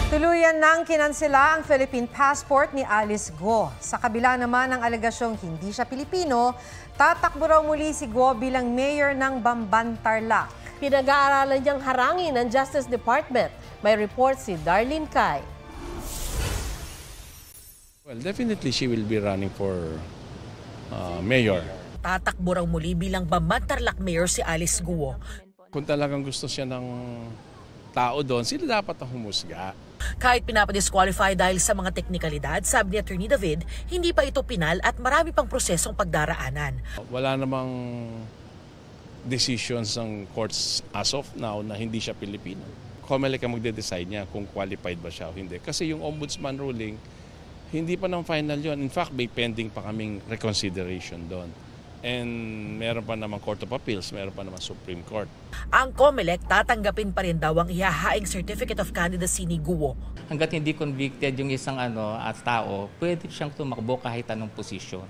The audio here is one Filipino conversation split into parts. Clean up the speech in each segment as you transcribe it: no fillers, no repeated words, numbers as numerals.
Tuluyan nang kinansela ang Philippine passport ni Alice Guo. Sa kabila naman ng alegasyong hindi siya Pilipino, tatakbo raw muli si Guo bilang mayor ng Bamban, Tarlac. Pinag-aaralan niyang harangin ng Justice Department. May report si Darlene Cai. Well, definitely she will be running for mayor. Tatakbo raw muli bilang Bamban Tarlac Mayor si Alice Guo. Kung talagang gusto siya ng tao doon, sila dapat ang humusga. Kahit pinapadisqualify dahil sa mga teknikalidad, sabi ni Atty. David, hindi pa ito pinal at marami pang prosesong pagdaraanan. Wala namang decisions ng courts as of now na hindi siya Pilipino. COMELEC ang magde-decide niya kung qualified ba siya o hindi. Kasi yung ombudsman ruling, hindi pa ng final yon. In fact, may pending pa kaming reconsideration doon. And meron pa naman Court of Appeals, meron pa naman Supreme Court. Ang COMELEC tatanggapin pa rin daw ang ihahaing Certificate of Candidacy ni Guo. Hanggat hindi convicted yung isang at tao, pwede siyang tumakbo kahit anong posisyon.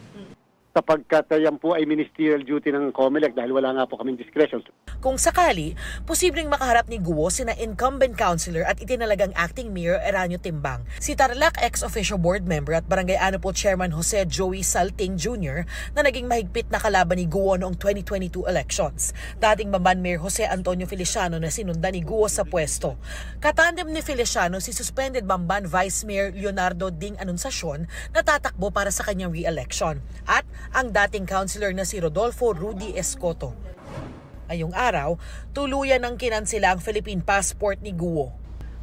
Kapag yan po ay ministerial duty ng COMELEC dahil wala nga po kaming discretion. Kung sakali, posibleng makaharap ni Guo sina incumbent councilor at itinalagang acting mayor Eranio Timbang, si Tarlac ex-officio board member at barangay Anopo chairman Jose Joey Salting Jr. na naging mahigpit na kalaban ni Guo noong 2022 elections. Dating Bamban Mayor Jose Antonio Feliciano na sinundan ni Guo sa pwesto. Katandem ni Feliciano si suspended Bamban Vice Mayor Leonardo Ding Anunciacion na tatakbo para sa kanyang re-election. At ang dating councilor na si Rodolfo Rudy Escoto. Ngayong araw, tuluyan ng kinansela ang Philippine passport ni Guo.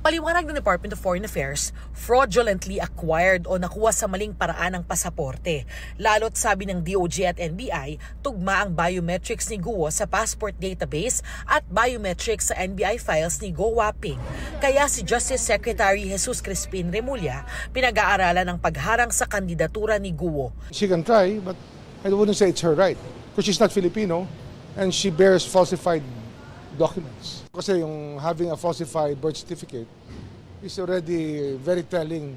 Paliwanag ng Department of Foreign Affairs, fraudulently acquired o nakuha sa maling paraan ang pasaporte. Lalo't sabi ng DOJ at NBI, tugma ang biometrics ni Guo sa passport database at biometrics sa NBI files ni Go Waping. Kaya si Justice Secretary Jesus Crispin Remulla pinag-aaralan ang pagharang sa kandidatura ni Guo. She can try, but I wouldn't say it's her right because she's not Filipino and she bears falsified documents. Kasi yung having a falsified birth certificate is already very telling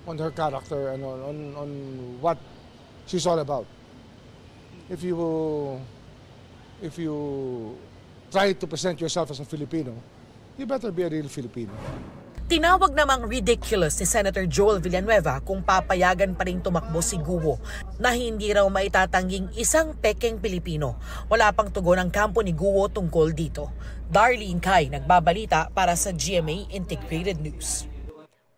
on her character and on what she's all about. If you try to present yourself as a Filipino, you better be a real Filipino. Tinawag namang ridiculous ni Senator Joel Villanueva kung papayagan pa rin tumakbo si Guo na hindi raw maitatanging isang pekeng Pilipino. Wala pang tugon ang kampo ni Guo tungkol dito. Darlene Cai, nagbabalita para sa GMA Integrated News.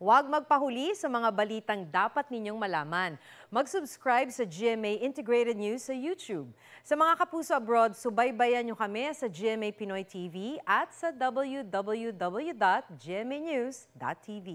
Huwag magpahuli sa mga balitang dapat ninyong malaman. Mag-subscribe sa GMA Integrated News sa YouTube. Sa mga kapuso abroad, subaybayan nyo kami sa GMA Pinoy TV at sa www.gmanews.tv.